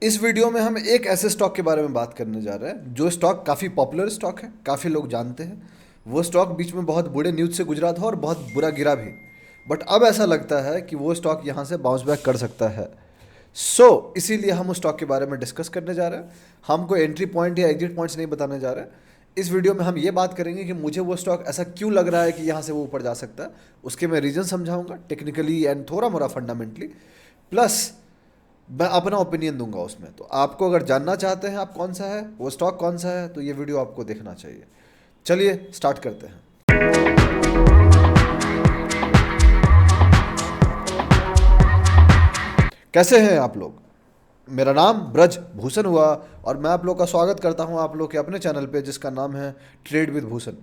इस वीडियो में हम एक ऐसे स्टॉक के बारे में बात करने जा रहे हैं जो स्टॉक काफ़ी पॉपुलर स्टॉक है, काफ़ी लोग जानते हैं। वो स्टॉक बीच में बहुत बुरे न्यूज़ से गुजरा था और बहुत बुरा गिरा भी, बट अब ऐसा लगता है कि वो स्टॉक यहाँ से बाउंस बैक कर सकता है। इसीलिए हम उस स्टॉक के बारे में डिस्कस करने जा रहे हैं। हम कोई एंट्री पॉइंट या एग्जिट पॉइंट्स नहीं बताने जा रहे हैं। इस वीडियो में हम ये बात करेंगे कि मुझे वो स्टॉक ऐसा क्यों लग रहा है कि यहाँ से वो ऊपर जा सकता है। उसके मैं रीज़न समझाऊंगा टेक्निकली एंड थोड़ा मोड़ा फंडामेंटली, प्लस मैं अपना ओपिनियन दूंगा उसमें। तो आपको अगर जानना चाहते हैं आप कौन सा है वो स्टॉक, कौन सा है, तो ये वीडियो आपको देखना चाहिए। चलिए स्टार्ट करते हैं। कैसे हैं आप लोग? मेरा नाम ब्रज भूषण हुआ और मैं आप लोग का स्वागत करता हूं आप लोग के अपने चैनल पे जिसका नाम है ट्रेड विद भूषण।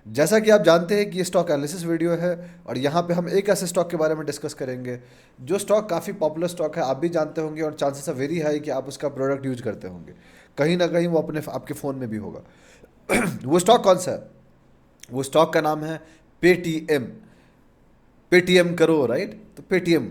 जैसा कि आप जानते हैं कि ये स्टॉक एनालिसिस वीडियो है और यहाँ पे हम एक ऐसे स्टॉक के बारे में डिस्कस करेंगे जो स्टॉक काफ़ी पॉपुलर स्टॉक है, आप भी जानते होंगे और चांसेस आर वेरी हाई कि आप उसका प्रोडक्ट यूज करते होंगे, कहीं ना कहीं वो अपने आपके फ़ोन में भी होगा। वो स्टॉक कौन सा है? वो स्टॉक का नाम है पेटीएम। पेटीएम करो, राइट? तो पेटीएम।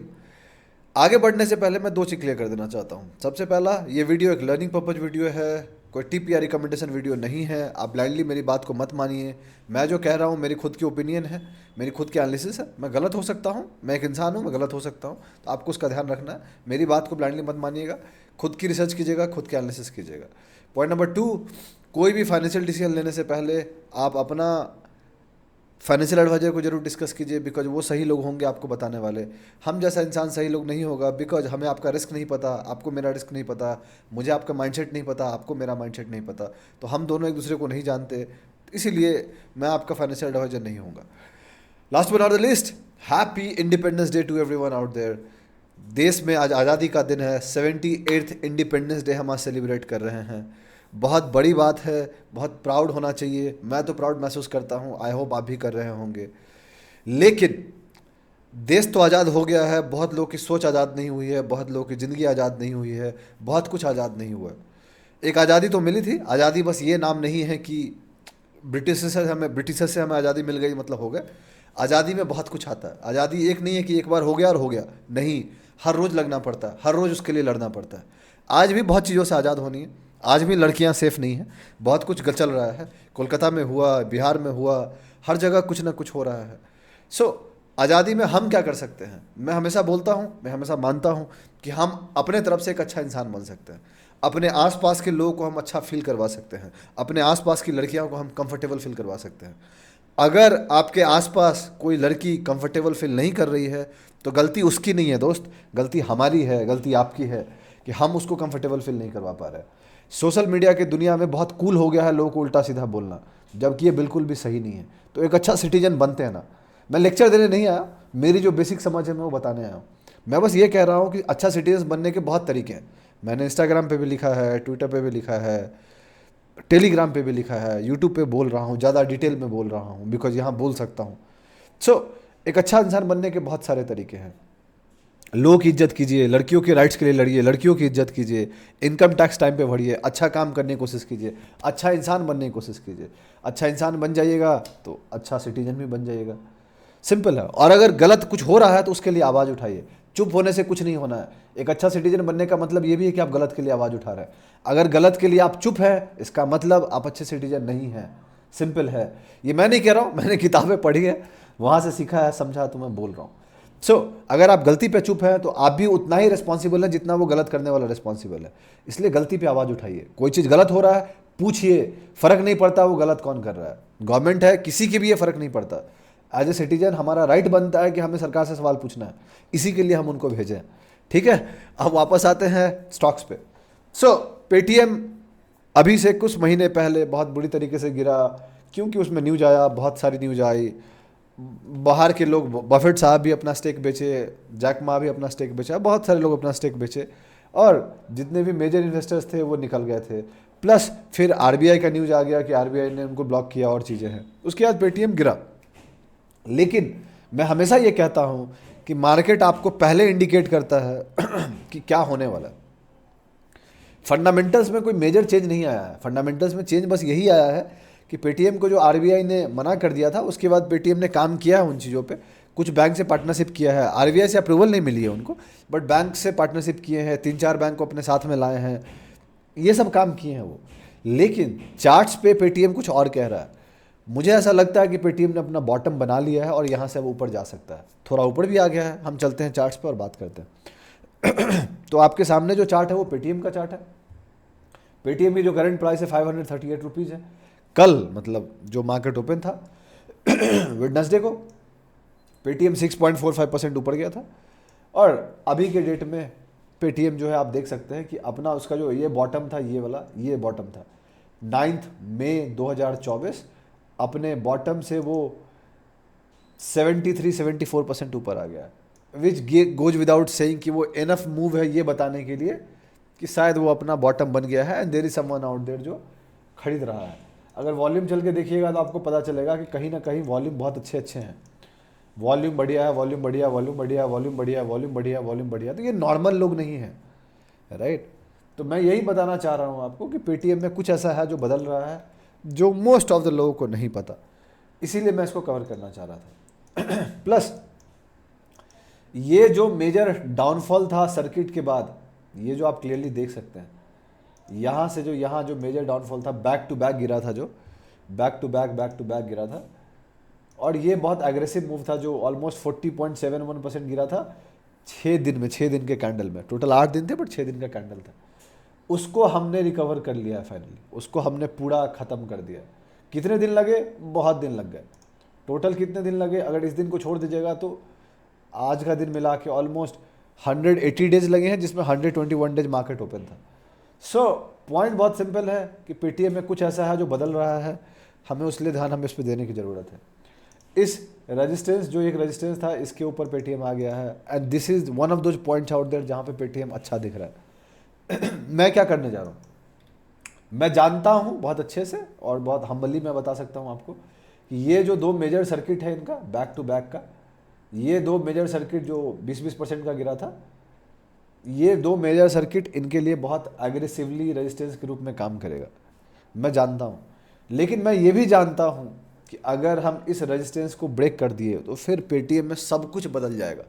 आगे बढ़ने से पहले मैं दो चीज़ क्लियर कर देना चाहता हूँ। सबसे पहला, ये वीडियो एक लर्निंग पर्पज वीडियो है, कोई टिप या रिकमेंडेशन वीडियो नहीं है। आप ब्लाइंडली मेरी बात को मत मानिए। मैं जो कह रहा हूँ मेरी खुद की ओपिनियन है, मेरी खुद की एनालिसिस है। मैं गलत हो सकता हूँ, मैं एक इंसान हूँ, मैं गलत हो सकता हूँ, तो आपको उसका ध्यान रखना है। मेरी बात को ब्लाइंडली मत मानिएगा, खुद की रिसर्च कीजिएगा, खुद की एनालिसिस कीजिएगा। पॉइंट नंबर 2, कोई भी फाइनेंशियल डिसीजन लेने से पहले आप अपना फाइनेंशियल एडवाइजर को जरूर डिस्कस कीजिए, बिकॉज वो सही लोग होंगे आपको बताने वाले। हम जैसा इंसान सही लोग नहीं होगा, बिकॉज हमें आपका रिस्क नहीं पता, आपको मेरा रिस्क नहीं पता, मुझे आपका माइंडसेट नहीं पता, आपको मेरा माइंडसेट नहीं पता, तो हम दोनों एक दूसरे को नहीं जानते। इसीलिए मैं आपका फाइनेंशियल एडवाइजर नहीं होऊंगा। Last but not the list, happy Independence Day to everyone out there. देश में आज आज़ादी का दिन है, 78th इंडिपेंडेंस डे हम आज सेलिब्रेट कर रहे हैं। बहुत बड़ी बात है, बहुत प्राउड होना चाहिए। मैं तो प्राउड महसूस करता हूँ, आई होप आप भी कर रहे होंगे। लेकिन देश तो आज़ाद हो गया है, बहुत लोगों की सोच आज़ाद नहीं हुई है, बहुत लोगों की ज़िंदगी आज़ाद नहीं हुई है, बहुत कुछ आज़ाद नहीं हुआ। एक आज़ादी तो मिली थी, आज़ादी बस ये नाम नहीं है कि ब्रिटिशर से हमें आज़ादी मिल गई मतलब हो गया। आज़ादी में बहुत कुछ आता है। आज़ादी एक नहीं है कि एक बार हो गया और हो गया, नहीं, हर रोज़ लगना पड़ता है, हर रोज़ उसके लिए लड़ना पड़ता है। आज भी बहुत चीज़ों से आज़ाद होनी है, आज भी लड़कियां सेफ़ नहीं हैं, बहुत कुछ चल रहा है, कोलकाता में हुआ, बिहार में हुआ, हर जगह कुछ ना कुछ हो रहा है। आज़ादी में हम क्या कर सकते हैं? मैं हमेशा बोलता हूँ, मैं हमेशा मानता हूँ कि हम अपने तरफ से एक अच्छा इंसान बन सकते हैं। अपने आसपास के लोगों को हम अच्छा फील करवा सकते हैं, अपने आसपास की लड़कियों को हम कंफर्टेबल फील करवा सकते हैं। अगर आपके आसपास कोई लड़की कंफर्टेबल फील नहीं कर रही है तो गलती उसकी नहीं है दोस्त, गलती हमारी है, गलती आपकी है कि हम उसको कंफर्टेबल फील नहीं करवा पा रहे। सोशल मीडिया की दुनिया में बहुत कूल हो गया है लोगों को उल्टा सीधा बोलना, जबकि ये बिल्कुल भी सही नहीं है। तो एक अच्छा सिटीजन बनते हैं ना। मैं लेक्चर देने नहीं आया, मेरी जो बेसिक समझ है मैं वो बताने आया हूँ। मैं बस ये कह रहा हूँ कि अच्छा सिटीजन बनने के बहुत तरीके हैं। मैंने इंस्टाग्राम पे भी लिखा है, ट्विटर पे भी लिखा है, टेलीग्राम पे भी लिखा है, यूट्यूब पे बोल रहा हूँ, ज़्यादा डिटेल में बोल रहा हूँ बिकॉज यहाँ बोल सकता हूँ। एक अच्छा इंसान बनने के बहुत सारे तरीके हैं। लोगों की इज्जत कीजिए, लड़कियों के राइट्स के लिए लड़िए, लड़कियों की इज्जत कीजिए, इनकम टैक्स टाइम पे भरिए, अच्छा काम करने की कोशिश कीजिए, अच्छा इंसान बनने की कोशिश कीजिए। अच्छा इंसान बन जाइएगा तो अच्छा सिटीजन भी बन जाइएगा। सिंपल है। और अगर गलत कुछ हो रहा है तो उसके लिए आवाज़ उठाइए। चुप होने से कुछ नहीं होना है। एक अच्छा सिटीजन बनने का मतलब ये भी है कि आप गलत के लिए आवाज़ उठा रहे हैं। अगर गलत के लिए आप चुप हैं, इसका मतलब आप अच्छे सिटीजन नहीं हैं। सिंपल है। ये मैं नहीं कह रहा हूँ, मैंने किताबें पढ़ी है, वहाँ से सीखा है, समझा, तो मैं बोल रहा हूँ। अगर आप गलती पे चुप हैं तो आप भी उतना ही रिस्पॉन्सिबल है जितना वो गलत करने वाला रिस्पॉन्सिबल है। इसलिए गलती पे आवाज़ उठाइए। कोई चीज़ गलत हो रहा है, पूछिए, फ़र्क नहीं पड़ता वो गलत कौन कर रहा है। गवर्नमेंट है, किसी के भी ये फ़र्क नहीं पड़ता। एज ए सिटीजन हमारा राइट बनता है कि हमें सरकार से सवाल पूछना है, इसी के लिए हम उनको भेजें। ठीक है, अब वापस आते हैं स्टॉक्स पे। पेटीएम अभी से कुछ महीने पहले बहुत बुरी तरीके से गिरा, क्योंकि उसमें न्यूज आया, बहुत सारी न्यूज आई। बाहर के लोग, बफेट साहब भी अपना स्टेक बेचे, जैक मा भी अपना स्टेक बेचा, बहुत सारे लोग अपना स्टेक बेचे और जितने भी मेजर इन्वेस्टर्स थे वो निकल गए थे। प्लस फिर आरबीआई का न्यूज़ आ गया कि आरबीआई ने उनको ब्लॉक किया और चीज़ें हैं, उसके बाद पेटीएम गिरा। लेकिन मैं हमेशा ये कहता हूँ कि मार्केट आपको पहले इंडिकेट करता है कि क्या होने वाला है। फंडामेंटल्स में कोई मेजर चेंज नहीं आया है। फंडामेंटल्स में चेंज बस यही आया है कि पेटीएम को जो आरबीआई ने मना कर दिया था, उसके बाद पेटीएम ने काम किया है उन चीज़ों पे। कुछ बैंक से पार्टनरशिप किया है, आरबीआई से अप्रूवल नहीं मिली है उनको, बट बैंक से पार्टनरशिप किए हैं, 3-4 बैंक को अपने साथ में लाए हैं, ये सब काम किए हैं वो। लेकिन चार्ट्स पे पेटीएम कुछ और कह रहा है। मुझे ऐसा लगता है कि पेटीएम ने अपना बॉटम बना लिया है और यहाँ से वो ऊपर जा सकता है, थोड़ा ऊपर भी आ गया है। हम चलते हैं चार्ट्स पे और बात करते हैं। तो आपके सामने जो चार्ट है वो पेटीएम का चार्ट है। पेटीएम की जो करंट प्राइस है 538 रुपीज़ है। कल मतलब जो मार्केट ओपन था वेडनेसडे को पेटीएम 6.45% ऊपर गया था, और अभी के डेट में पेटीएम जो है आप देख सकते हैं कि अपना उसका जो ये बॉटम था, ये वाला ये बॉटम था 9 मई 2024, अपने बॉटम से वो 73-74% ऊपर आ गया है, विच गोज विदाउट सेइंग कि वो इनफ मूव है ये बताने के लिए कि शायद वो अपना बॉटम बन गया है and there is someone out there जो खरीद रहा है। अगर वॉल्यूम चल के देखिएगा तो आपको पता चलेगा कि कहीं ना कहीं वॉल्यूम बहुत अच्छे हैं, वॉल्यूम बढ़िया है, वॉल्यूम बढ़िया, वॉल्यूम बढ़िया, वॉल्यूम बढ़िया, वॉल्यूम बढ़िया, वॉल्यूम बढ़िया। तो ये नॉर्मल लोग नहीं हैं, राइट। तो मैं यही बताना चाह रहा हूँ आपको कि पेटीएम में कुछ ऐसा है जो बदल रहा है जो मोस्ट ऑफ द लोगों को नहीं पता, इसीलिए मैं इसको कवर करना चाह रहा था। प्लस ये जो मेजर डाउनफॉल था सर्किट के बाद, ये जो आप क्लियरली देख सकते हैं, यहाँ से जो यहाँ जो मेजर डाउनफॉल था, बैक टू बैक गिरा था, जो बैक टू बैक गिरा था, और ये बहुत एग्रेसिव मूव था जो ऑलमोस्ट 40.71% गिरा था 6 दिन में, 6 दिन के कैंडल में। टोटल 8 दिन थे बट 6 दिन का कैंडल था। उसको हमने रिकवर कर लिया फाइनली, उसको हमने पूरा ख़त्म कर दिया। कितने दिन लगे? बहुत दिन लग गए। टोटल कितने दिन लगे? अगर इस दिन को छोड़ दीजिएगा तो आज का दिन मिला के ऑलमोस्ट 180 डेज लगे हैं, जिसमें 121 डेज मार्केट ओपन था। सो पॉइंट बहुत सिंपल है कि पेटीएम में कुछ ऐसा है जो बदल रहा है, हमें उसलिए ध्यान हमें इस पर देने की ज़रूरत है। इस रेजिस्टेंस जो एक रेजिस्टेंस था, इसके ऊपर पेटीएम आ गया है and this is one of those points out there जहाँ पे पेटीएम अच्छा दिख रहा है। मैं क्या करने जा रहा हूँ, मैं जानता हूँ बहुत अच्छे से और बहुत हम्बली मैं बता सकता हूँ आपको कि ये जो 2 मेजर सर्किट है इनका बैक टू बैक का, ये 2 मेजर सर्किट जो 20% का गिरा था, ये 2 मेजर सर्किट इनके लिए बहुत एग्रेसिवली रेजिस्टेंस के रूप में काम करेगा, मैं जानता हूँ। लेकिन मैं ये भी जानता हूँ कि अगर हम इस रेजिस्टेंस को ब्रेक कर दिए तो फिर पेटीएम में सब कुछ बदल जाएगा,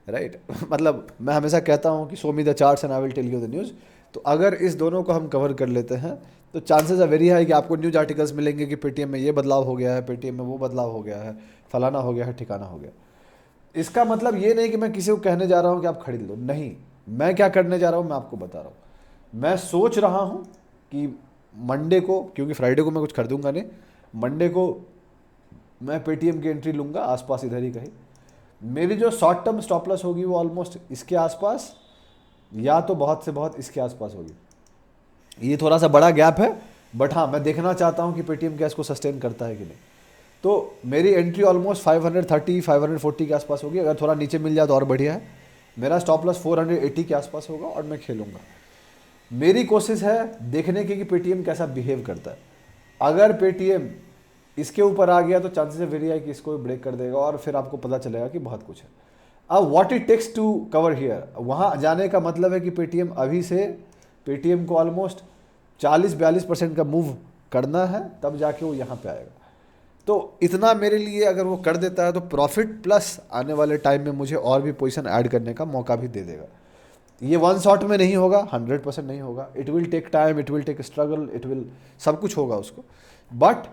राइट। मतलब मैं हमेशा कहता हूँ कि show me the charts and I will tell you the news. तो अगर इस दोनों को हम कवर कर लेते हैं तो चांसेस आर वेरी हाई कि आपको न्यूज़ आर्टिकल्स मिलेंगे कि पेटीएम में ये बदलाव हो गया है, पेटीएम में वो बदलाव हो गया है, फलाना हो गया है, ठिकाना हो गया। इसका मतलब ये नहीं कि मैं किसी को कहने जा रहा हूँ कि आप खरीद लो, नहीं। मैं क्या करने जा रहा हूँ मैं आपको बता रहा हूँ। मैं सोच रहा हूँ कि मंडे को, क्योंकि फ्राइडे को मैं कुछ खरीदूंगा नहीं, मंडे को मैं पेटीएम की एंट्री लूँगा आसपास इधर ही कहीं। मेरी जो शॉर्ट टर्म स्टॉप लॉस होगी वो ऑलमोस्ट इसके आसपास या तो बहुत से बहुत इसके आसपास होगी। ये थोड़ा सा बड़ा गैप है बट हाँ, मैं देखना चाहता हूँ कि पेटीएम क्या इसको सस्टेन करता है कि नहीं। तो मेरी एंट्री ऑलमोस्ट 530-540 के आसपास होगी। अगर थोड़ा नीचे मिल जाए तो और बढ़िया है। मेरा स्टॉप लॉस 480 के आसपास होगा और मैं खेलूँगा। मेरी कोशिश है देखने की कि पेटीएम कैसा बिहेव करता है। अगर पेटीएम इसके ऊपर आ गया तो चांसेस वेरी है कि इसको ब्रेक कर देगा और फिर आपको पता चलेगा कि बहुत कुछ है। अब what it takes to cover here, वहाँ जाने का मतलब है कि पेटीएम अभी से पेटीएम को ऑलमोस्ट 40-42% का मूव करना है, तब जाके वो यहाँ पे आएगा। तो इतना मेरे लिए अगर वो कर देता है तो प्रॉफिट प्लस आने वाले टाइम में मुझे और भी पोजीशन ऐड करने का मौका भी दे देगा। ये वन शॉट में नहीं होगा, 100% नहीं होगा। It will take time, it will take struggle, it will सब कुछ होगा उसको। बट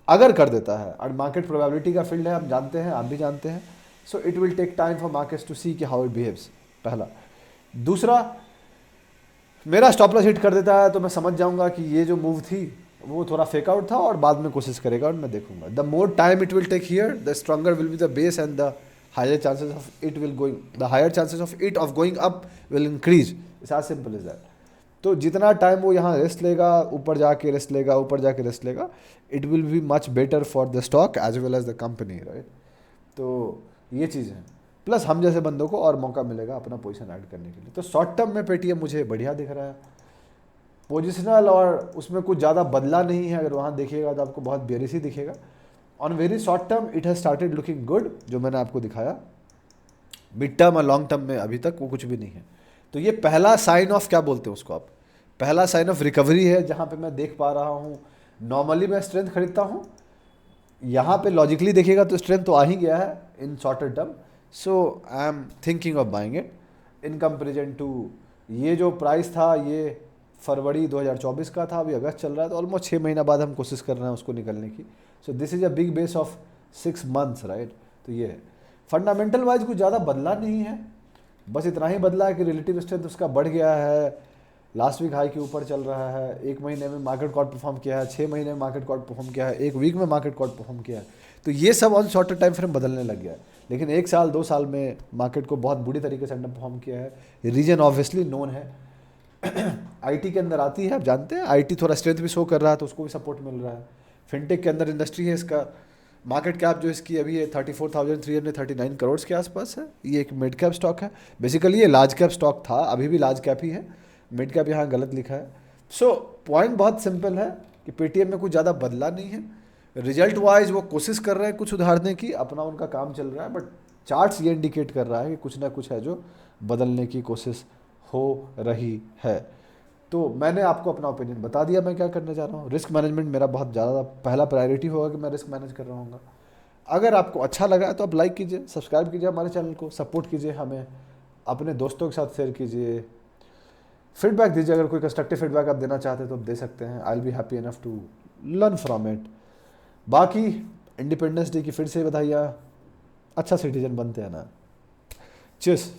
अगर कर देता है, और मार्केट प्रोबेबिलिटी का फील्ड है, हम जानते हैं, आप भी जानते हैं। So it will take time for markets to see कि हाउ इट बिहेव्स, पहला। दूसरा, मेरा स्टॉप लॉस हिट कर देता है तो मैं समझ जाऊंगा कि ये जो मूव थी वो थोड़ा फेक आउट था और बाद में कोशिश करेगा और मैं देखूंगा। The more time it will take here, the stronger will be the base and the higher chances of it will going, the higher chances of it of going up will increase. It's as simple as that. तो जितना time वो यहाँ rest लेगा, ऊपर जाके rest लेगा, ऊपर जाके रेस्ट लेगा, it will be much better for the stock as well as the company, right. तो ये चीज़ है। प्लस हम जैसे बंदों को और मौका मिलेगा अपना पोजीशन ऐड करने के लिए। तो शॉर्ट टर्म में पेटीएम मुझे बढ़िया दिख रहा है, पोजिशनल, और उसमें कुछ ज़्यादा बदला नहीं है। अगर वहाँ देखिएगा तो आपको बहुत बेरिश ही दिखेगा। On very short term it has started looking good, जो मैंने आपको दिखाया। मिड टर्म और लॉन्ग टर्म में अभी तक वो कुछ भी नहीं है। तो ये पहला साइन ऑफ, क्या बोलते हैं उसको आप, पहला साइन ऑफ रिकवरी है, जहाँ पे मैं देख पा रहा हूँ। नॉर्मली मैं स्ट्रेंथ खरीदता हूँ यहाँ पे लॉजिकली देखिएगा तो स्ट्रेंथ तो आ ही गया है in shorter term, so I am thinking of buying it in comparison to ये जो प्राइस था ये फरवरी 2024 का था, अभी अगस्त चल रहा है, तो ऑलमोस्ट 6 महीना बाद हम कोशिश कर रहे हैं उसको निकलने की। So this is a big base of 6 months right. तो ये है फंडामेंटल वाइज कुछ ज़्यादा बदला नहीं है, बस इतना ही बदला है कि रिलेटिव स्ट्रेंथ उसका बढ़ गया है, लास्ट वीक हाई के ऊपर चल रहा है, 1 महीने में मार्केट कॉर्ड परफॉर्म किया है, 6 महीने में मार्केट कॉर्ड परफॉर्म किया है, 1 वीक में मार्केट कॉर्ड परफॉर्म किया है। तो ये सब ऑन शॉर्टर टाइम फ्रेम बदलने लग गया है, लेकिन 1 साल 2 साल में मार्केट को बहुत बुरी तरीके से अंडर परफॉर्म किया है। रीजन ऑब्वियसली नोन है, आईटी के अंदर आती है, आप जानते हैं आईटी थोड़ा स्ट्रेंथ भी शो कर रहा है तो उसको भी सपोर्ट मिल रहा है। फिनटेक के अंदर इंडस्ट्री है, इसका मार्केट कैप जो इसकी अभी है 34,339 करोड़ के आसपास है। ये एक मिड कैप स्टॉक है, बेसिकली ये लार्ज कैप स्टॉक था, अभी भी लार्ज कैप ही है, मिड कैप यहाँ गलत लिखा है। सो पॉइंट बहुत सिंपल है कि पेटीएम में कुछ ज़्यादा बदला नहीं है। रिजल्ट वाइज वो कोशिश कर रहे हैं कुछ सुधारने की, अपना उनका काम चल रहा है, बट चार्ट्स ये इंडिकेट कर रहा है कि कुछ ना कुछ है जो बदलने की कोशिश हो रही है। तो मैंने आपको अपना ओपिनियन बता दिया मैं क्या करने जा रहा हूँ। रिस्क मैनेजमेंट मेरा बहुत ज़्यादा पहला प्रायोरिटी होगा कि मैं रिस्क मैनेज कर रहा हूँ। अगर आपको अच्छा लगा तो आप लाइक कीजिए, सब्सक्राइब कीजिए हमारे चैनल को, सपोर्ट कीजिए हमें, अपने दोस्तों के साथ शेयर कीजिए, फीडबैक दीजिए, अगर कोई कंस्ट्रक्टिव फीडबैक आप देना चाहते हैं तो आप दे सकते हैं। I will be happy enough to learn from it. बाकी इंडिपेंडेंस डे की फिर से बधाइयाँ, अच्छा सिटीजन बनते हैं ना। चीयर्स।